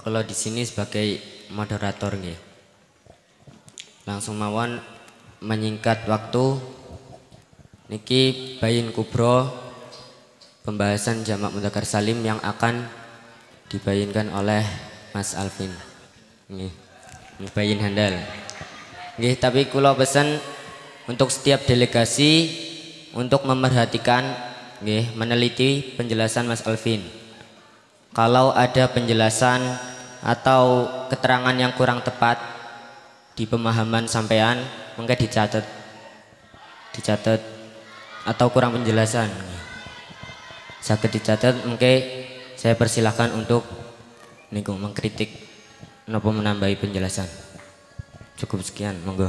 Kalau di sini sebagai moderator nggih. Langsung mawon menyingkat waktu niki Bayin Kubro pembahasan jamak mudzakkar salim yang akan dibayinkan oleh Mas Alvin. Nggih. Bayin handal. Nggih, tapi kula pesen untuk setiap delegasi untuk memerhatikan nggih, meneliti penjelasan Mas Alvin. Kalau ada penjelasan atau keterangan yang kurang tepat di pemahaman sampean, mungkin dicatat atau kurang penjelasan sakit dicatat, mungkin saya persilahkan untuk niku mengkritik napa menambahi penjelasan. Cukup sekian, monggo.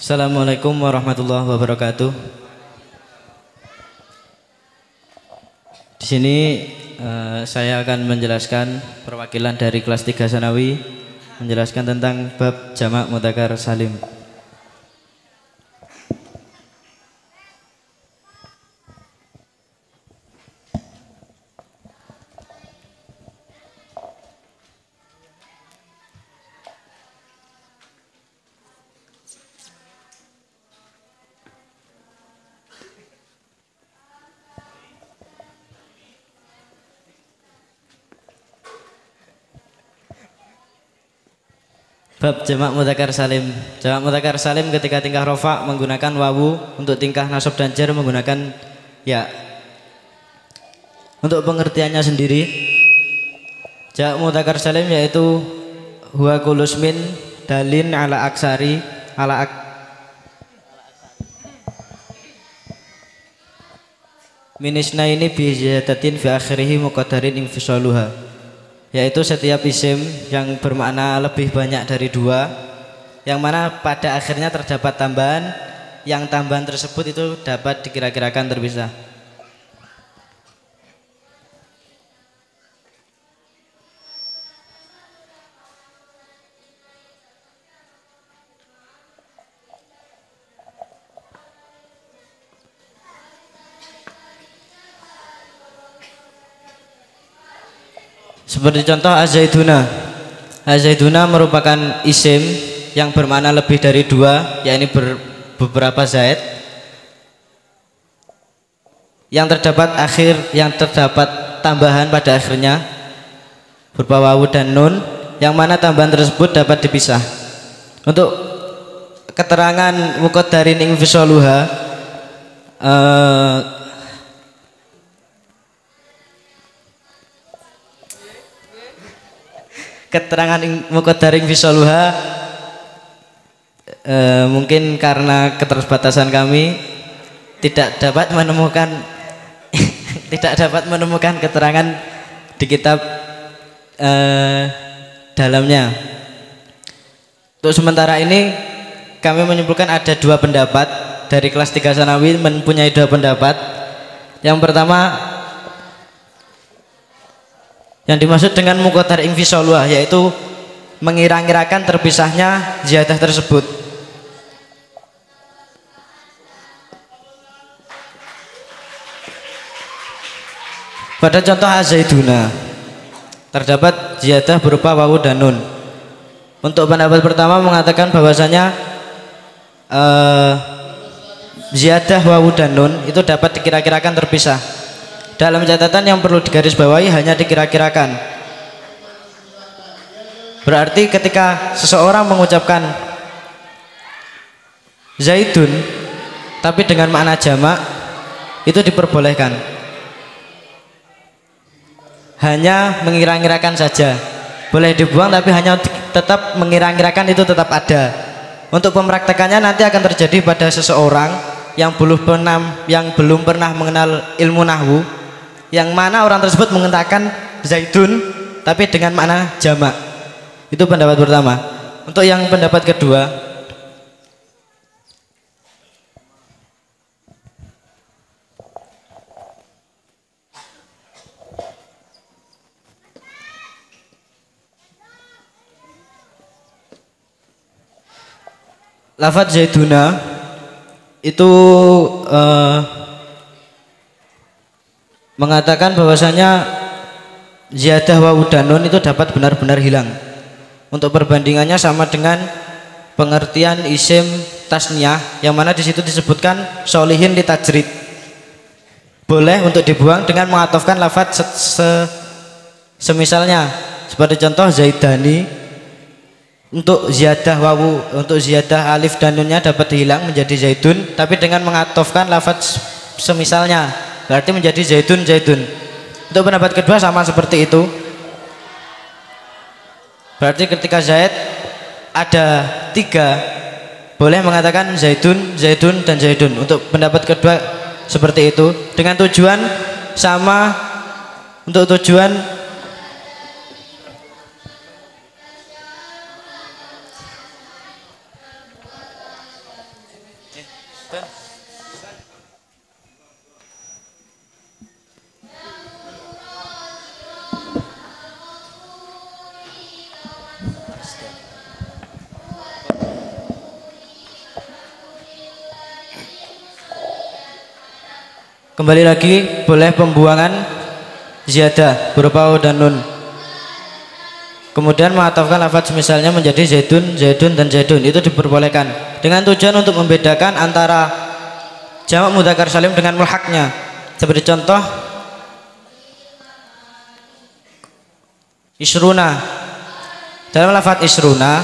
Assalamualaikum warahmatullahi wabarakatuh. Di sini saya akan menjelaskan perwakilan dari kelas 3 Sanawi menjelaskan tentang bab jamak mudzakkar salim. Bab jamak mudzakkar salim. Jamak mudzakkar salim ketika tingkah rofa menggunakan wawu, untuk tingkah nasab dan jar menggunakan ya. Untuk pengertiannya sendiri, jamak mudzakkar salim yaitu huwa kulusmin dalin ala aksari ala minisna ini bi ziyadatin fi akhirih muqaddarin infisaluha, yaitu setiap isim yang bermakna lebih banyak dari dua, yang mana pada akhirnya terdapat tambahan, yang tambahan tersebut itu dapat dikira-kirakan terpisah. Seperti contoh azaiduna. Azaiduna merupakan isim yang bermakna lebih dari dua, yakni beberapa zaid, yang terdapat tambahan pada akhirnya berupa wawu dan nun, yang mana tambahan tersebut dapat dipisah. Untuk keterangan muqaddarin infisaluha, keterangan muqaddarin fisaluha mungkin karena keterbatasan kami tidak dapat menemukan keterangan di kitab dalamnya. Untuk sementara ini kami menyimpulkan ada dua pendapat dari kelas 3 Sanawi, mempunyai dua pendapat. Yang pertama, yang dimaksud dengan muqaddar infisaluha yaitu mengira-ngirakan terpisahnya ziyadah tersebut. Pada contoh azaiduna terdapat ziyadah berupa wawu dan nun. Untuk pendapat pertama mengatakan bahwasanya ziyadah wawu dan nun itu dapat dikira-kirakan terpisah. Dalam catatan yang perlu digarisbawahi hanya dikira-kirakan. Berarti ketika seseorang mengucapkan zaidun tapi dengan makna jamak, itu diperbolehkan. Hanya mengira-ngirakan saja, boleh dibuang, tapi hanya tetap mengira-ngirakan, itu tetap ada. Untuk pempraktekannya nanti akan terjadi pada seseorang yang belum pernah mengenal ilmu nahwu, yang mana orang tersebut mengatakan zaidun tapi dengan makna jamak. Itu pendapat pertama. Untuk yang pendapat kedua, lafadz zaiduna itu mengatakan bahwasanya ziyadah wawu dan nun itu dapat benar-benar hilang. Untuk perbandingannya sama dengan pengertian isim tasniyah yang mana di situ disebutkan sholihin li tajrid. Boleh untuk dibuang dengan mengatofkan lafadz semisalnya. Seperti contoh zaidani, untuk ziyadah wawu, untuk ziyadah alif dan nunnya dapat hilang menjadi zaidun, tapi dengan mengatofkan lafadz semisalnya berarti menjadi zaidun zaidun. Untuk pendapat kedua sama seperti itu. Berarti ketika zaid ada 3, boleh mengatakan zaidun, zaidun dan zaidun. Untuk pendapat kedua seperti itu, dengan tujuan sama. Untuk tujuan kembali lagi, boleh pembuangan ziyadah berupa wawu dan nun, kemudian mengatofkan lafadz misalnya menjadi zaidun, zaidun dan zaidun, itu diperbolehkan dengan tujuan untuk membedakan antara jamak mudzakkar salim dengan mulhaknya. Seperti contoh isruna, dalam lafadz isruna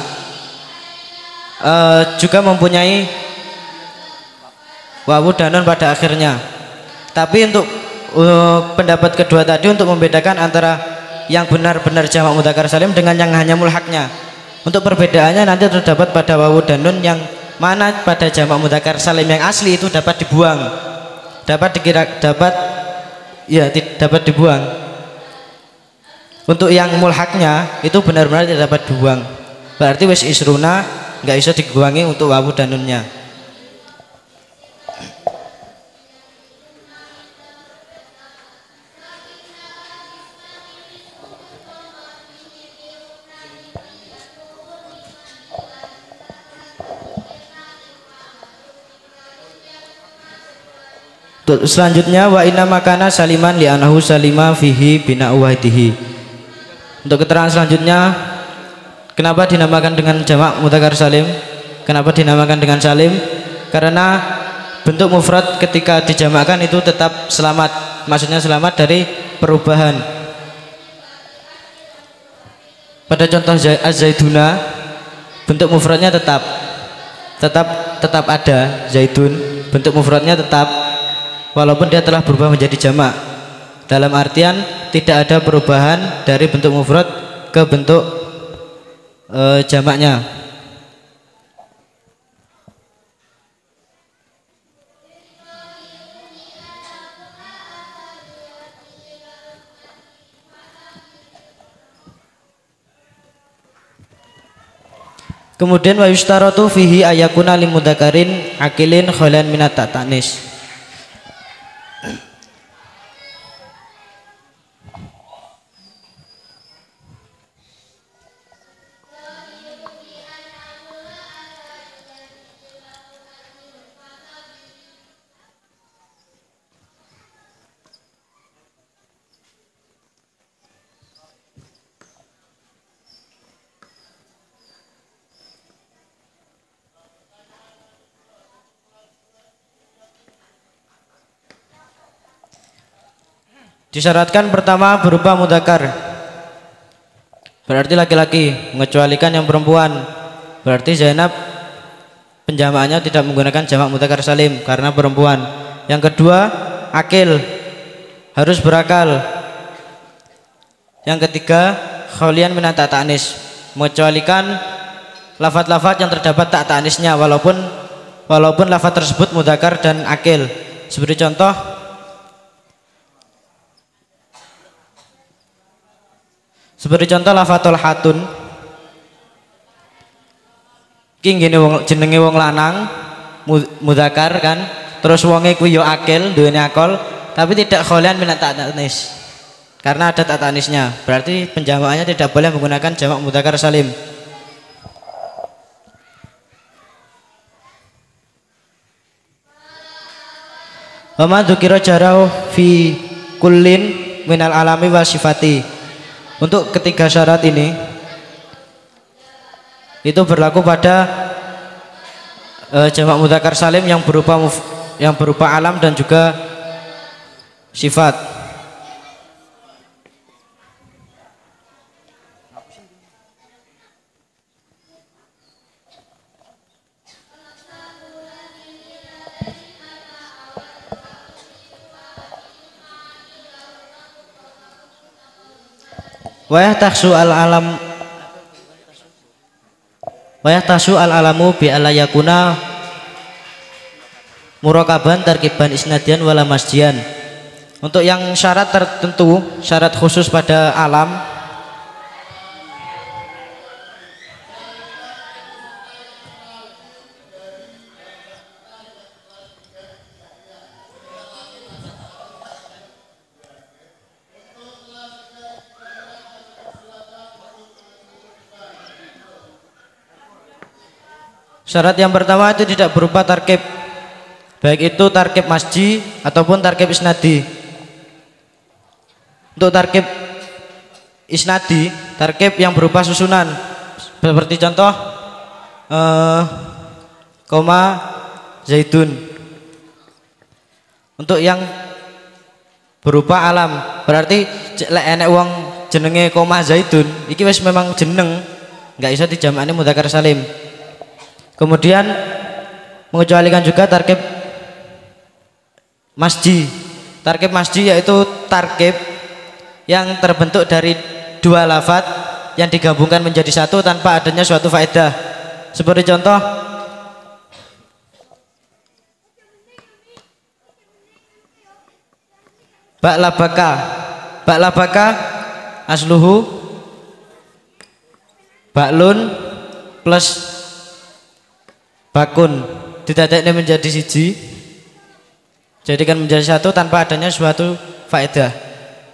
juga mempunyai wawu dan nun pada akhirnya. Tapi untuk pendapat kedua tadi, untuk membedakan antara yang benar-benar jamak mudzakkar salim dengan yang hanya mulhaknya. Untuk perbedaannya nanti terdapat pada wawu dan nun yang mana pada jamak mudzakkar salim yang asli itu dapat dibuang, dapat dibuang. Untuk yang mulhaknya itu benar-benar tidak dapat dibuang. Berarti wis isruna nggak bisa dibuangi untuk wawu dan nunnya. Selanjutnya wa inna makana saliman li anahu salima fihi bina wahdihi. Untuk keterangan selanjutnya, kenapa dinamakan dengan jamak mudzakkar salim? Kenapa dinamakan dengan salim? Karena bentuk mufrad ketika dijamakkan itu tetap selamat. Maksudnya selamat dari perubahan. Pada contoh az-zaiduna, bentuk mufradnya tetap ada zaidun, bentuk mufradnya tetap, walaupun dia telah berubah menjadi jamak. Dalam artian tidak ada perubahan dari bentuk mufrad ke bentuk jamaknya. Kemudian wa yustaratu fihi ayakuna limudzakarin akilin kholan minat ta'tanis. Disyaratkan pertama berupa mudzakkar, berarti laki-laki, mengecualikan yang perempuan. Berarti Zainab penjamaannya tidak menggunakan jamak mudzakkar salim karena perempuan. Yang kedua, akil, harus berakal. Yang ketiga, kholian minat ta'tanis, mengecualikan lafadz-lafadz yang terdapat tak ta'tanisnya walaupun lafadz tersebut mudzakkar dan akil. Seperti contoh lafadzul hatun, ki jenenge wong lanang mudzakkar kan, terus wonge kuwi yo akil, duweni akal, tapi tidak kholian minat ta'tanis karena ada ta'tanisnya. Berarti penjamaannya tidak boleh menggunakan jamak mudzakkar salim. Wa ma dzukira jarahu fi kullin minal alami wa sifati. Untuk ketiga syarat ini itu berlaku pada jamak mudzakkar salim yang berupa alam dan juga sifat. Wa yahtasu al-alamu bi alla yakuna murakaban tarkiban isnadian wala masjian. Untuk yang syarat tertentu, syarat khusus pada alam syarat yang pertama itu tidak berupa tarkib, baik itu tarkib masji ataupun tarkib isnadi. Untuk tarkib isnadi, tarkib yang berupa susunan, seperti contoh koma zaitun. Untuk yang berupa alam, berarti lek enek wong jenenge koma zaitun, iki wis memang jeneng, nggak bisa dijamakne mudzakkar salim. Kemudian mengecualikan juga tarkib masji. Tarkib masji yaitu tarkib yang terbentuk dari dua lafadz yang digabungkan menjadi satu tanpa adanya suatu faedah. Seperti contoh ba'labaka. Ba'labaka asluhu ba'lun plus bakun, didadekne menjadi siji, jadikan menjadi satu tanpa adanya suatu faedah.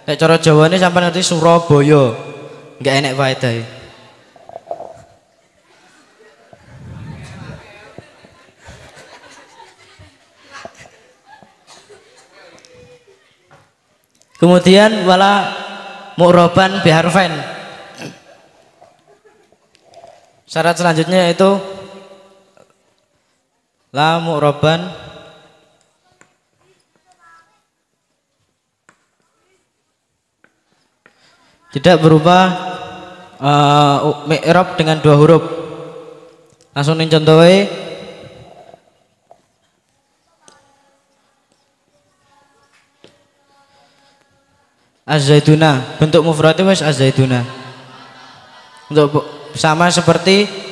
Nek cara Jawane sampai nanti Surabaya, nggak enek faedah. Kemudian wala mu'roban biharfain. Syarat selanjutnya yaitu la mu'roban tidak berubah mi'rab dengan dua huruf. Langsung ning contohe az-zaituna, bentuk mufradnya wis az-zaituna. Untuk sama seperti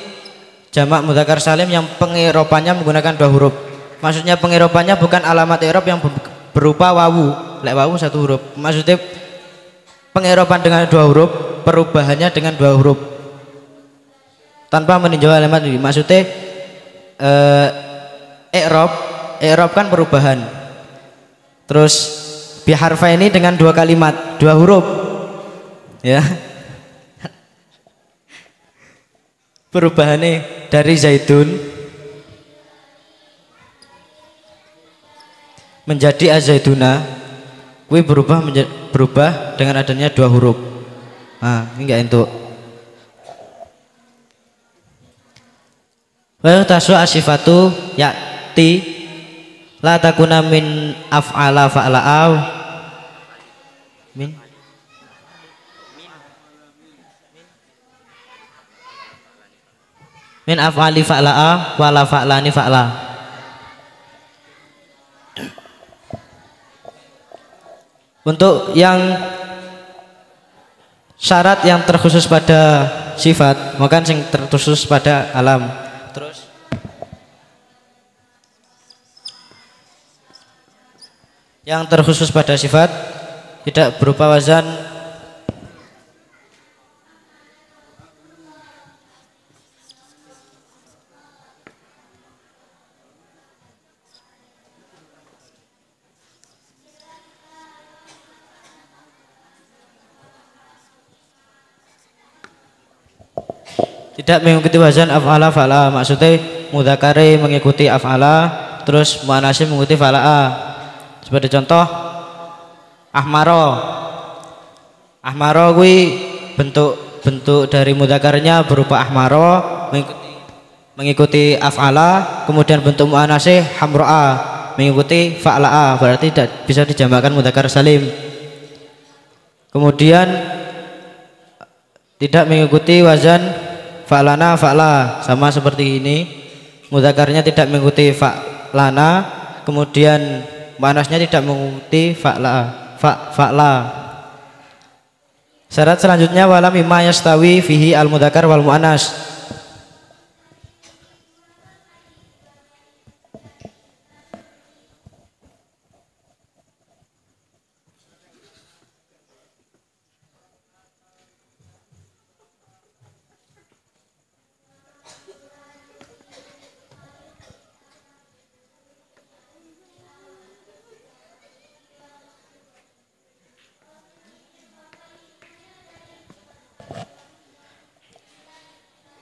jamak mudzakkar salim yang pengiropannya menggunakan dua huruf. Maksudnya pengiropannya bukan alamat i'rab yang berupa wawu, lek wawu satu huruf. Maksudnya pengiropan dengan dua huruf, perubahannya dengan dua huruf tanpa meninjau alamat ini. Maksudnya i'rab kan perubahan. Terus biharfa ini dengan dua kalimat, dua huruf, ya. Perubahannya dari zaitun menjadi az-zaituna, kuwi berubah dengan adanya dua huruf. Nah, ini enggak entuk. Wa tasu asifatu ya'ti la takuna min af'ala fa'la'aw min af'ali fa'la'a wala fa'lani fa'la. Untuk yang syarat yang terkhusus pada sifat, maka yang terkhusus pada alam. Terus yang terkhusus pada sifat tidak berupa wazan tidak mengikuti wazan af'ala fa'la, maksudnya mudzakkare mengikuti af'ala, terus muannatsi mengikuti fa'la'a. Seperti contoh ahmaro. Ahmaro kuwi bentuk dari mudzakarnya berupa ahmaro mengikuti af'ala, kemudian bentuk muannasih hamro'a mengikuti fa'la'a, berarti tidak bisa dijamakkan mudzakkar salim. Kemudian tidak mengikuti wazan fa'lana fa'la, sama seperti ini, mudzakarnya tidak mengikuti fa'lana, kemudian muannasnya tidak mengikuti fa'la. Syarat selanjutnya wala mimma yastawi fihi al mudzakkar wal muannas.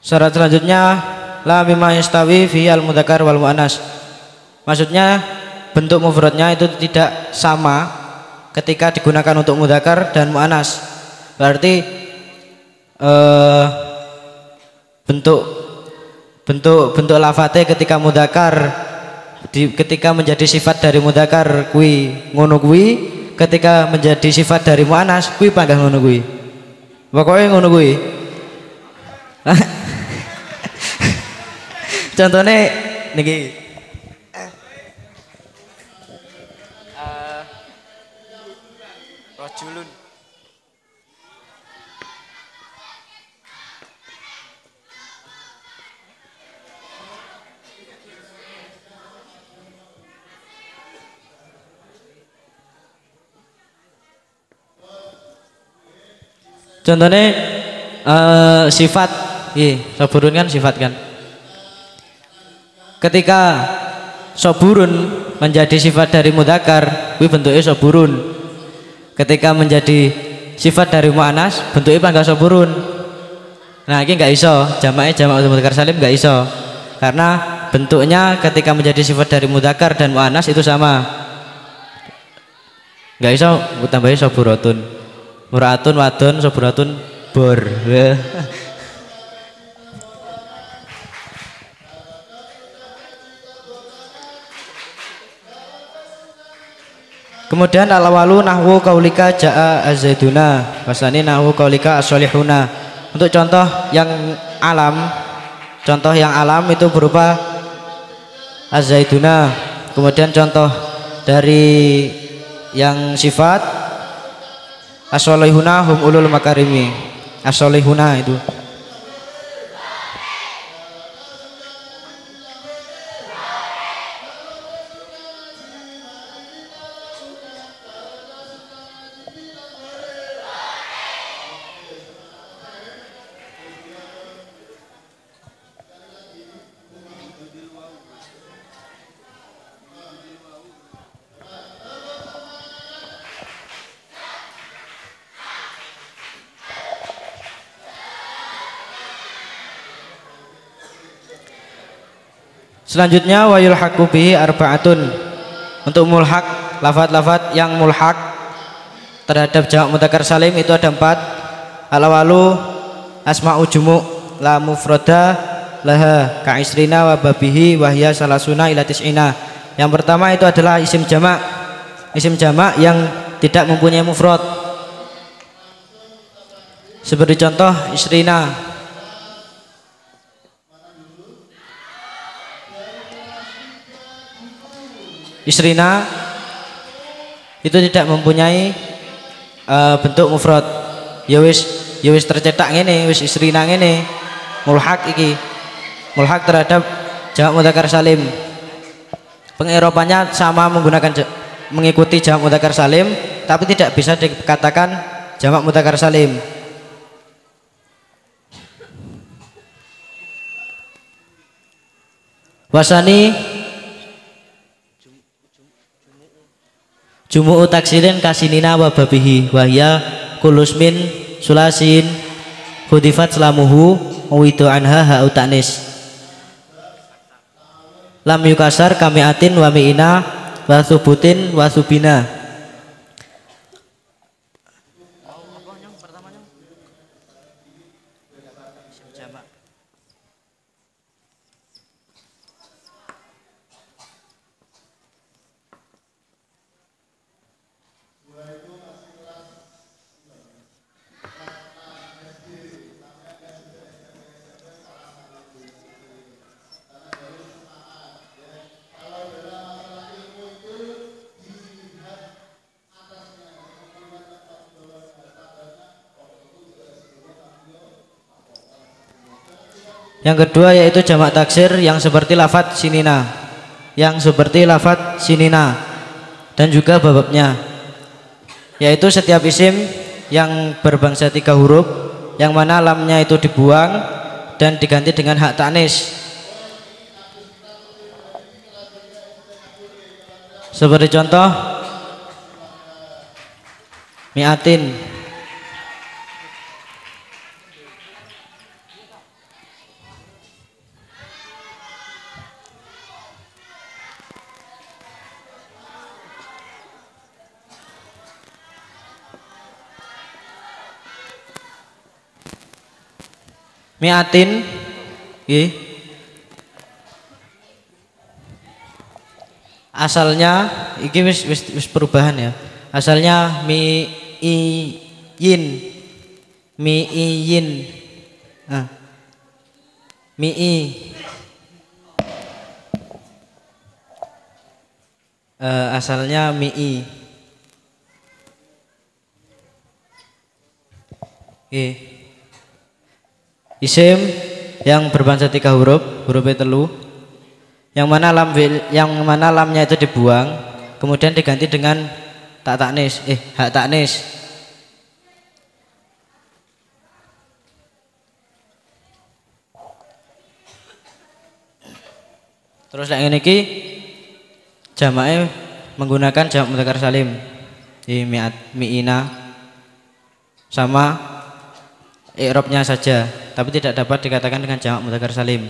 Syarat selanjutnya la mimma yastawi fi al mudzakkar wal muannas. Maksudnya bentuk mufradnya itu tidak sama ketika digunakan untuk mudzakkar dan muannas. Berarti bentuk lafate ketika mudzakkar ketika menjadi sifat dari mudzakkar kuwi ngono kuwi, ketika menjadi sifat dari muannas kuwi panggah ngono kuwi. Pokoke ngono kuwi. Contohnya niki rajulun. Contohnya sifat, saburun kan sifat kan. Ketika soburun menjadi sifat dari mudzakkar, kuwi bentuknya soburun. Ketika menjadi sifat dari muannas, bentuknya panggah soburun. Nah, ini nggak iso, jamaknya jamak mudzakkar salim nggak iso, karena bentuknya ketika menjadi sifat dari mudzakkar dan muannas itu sama. Nggak iso tambahin soburotun, muratun wadon, soburotun bor. Kemudian al-awalu nahwu qaulika jaa az-zaiduna, wasani nahwu qaulika as-solihuna. Untuk contoh yang alam itu berupa az-zaiduna. Kemudian contoh dari yang sifat as-solihuna hum ulul makarimi. As-solihuna itu. Selanjutnya wa yulhaqu bihi arba'atun. Untuk mulhaq, lafaz-lafaz yang mulhaq terhadap jamak mudzakkar salim itu ada 4. Al-awalu asma'u jumu' la mufrada laha ka isrina wa babihi wa hiya salasuna ila tis'ina. Yang pertama itu adalah isim jamak. Isim jamak yang tidak mempunyai mufrad. Seperti contoh isrina. Isrina itu tidak mempunyai bentuk mufrad. Ya wis tercetak ngene, wis isrina ngene. Mulhaq iki. Mulhaq terhadap jamak mudzakkar salim. Pengeropannya sama mengikuti jamak mudzakkar salim, tapi tidak bisa dikatakan jamak mudzakkar salim. Wasani jumu'u taksirin kasinina wa babihi wahya kulusmin sulasin hudifat selamuhu widu anha ha'u ta'nis lam yukasar kami'atin wa mi'ina wa subutin wa subina. Yang kedua yaitu jamak taksir yang seperti lafadz sinina, dan juga bababnya, yaitu setiap isim yang berbangsa 3 huruf yang mana lamnya itu dibuang dan diganti dengan hak ta'nis. Seperti contoh mi'atin, mi'atin asalnya iki wis perubahan ya. Asalnya mi'iyin. Nah, asalnya mi'i. Isim yang berbangsa 3 huruf, hurufnya telu, yang mana lamnya itu dibuang, kemudian diganti dengan hak taknis. Terus yang ini jamaknya menggunakan jamak mudzakkar salim di mi'ina sama i'rabnya saja, tapi tidak dapat dikatakan dengan jamak mudzakkar salim.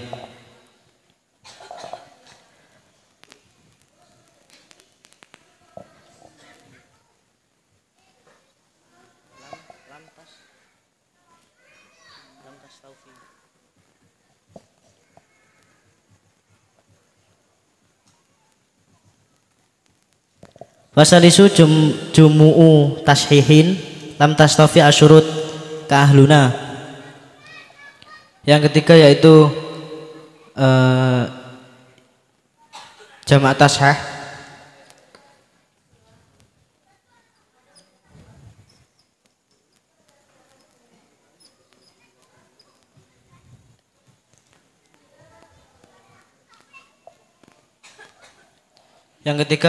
Wasalisu jumu'u tashihin lam tastafi asyurut ka'ahluna. Yang ketiga yaitu jamak tashah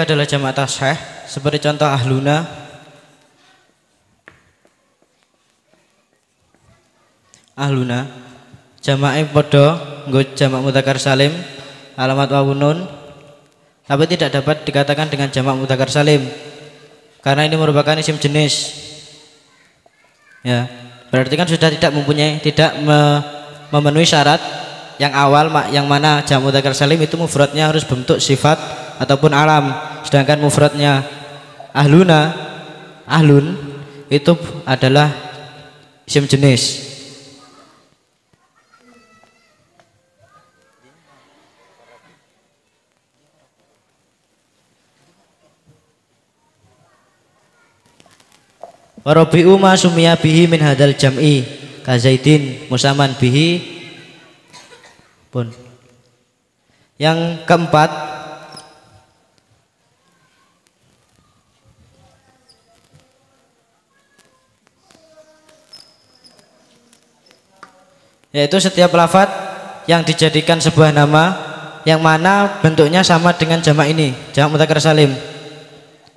adalah jamak tashah seperti contoh ahluna, jamaknya podo nggo jamak mudzakkar salim alamat wawunun, tapi tidak dapat dikatakan dengan jamak mudzakkar salim karena ini merupakan isim jenis. Ya, berarti kan sudah tidak memenuhi syarat yang awal, yang mana jamak mudzakkar salim itu mufradnya harus bentuk sifat ataupun alam, sedangkan mufradnya ahlun itu adalah isim jenis. Warabi'u ma sumiya bihi min hadal jam'i kazaidin musaman bihi pun. Yang keempat yaitu setiap lafadz yang dijadikan sebuah nama yang mana bentuknya sama dengan jamak ini, jamak mudzakkar salim.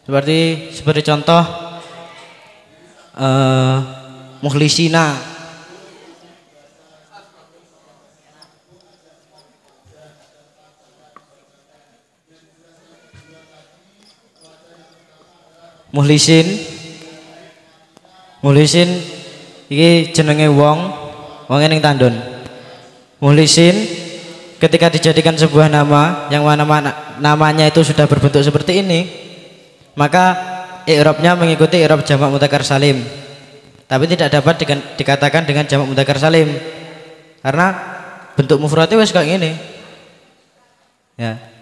Seperti contoh mukhlisina, muhlisin iki jenenge wong ning tandon. Muhlisin ketika dijadikan sebuah nama yang namanya itu sudah berbentuk seperti ini, maka i'rabnya mengikuti i'rab jamak mudzakkar salim. Tapi tidak dapat dikatakan dengan jamak mudzakkar salim karena bentuk mufradnya wis kayak gini. Ya.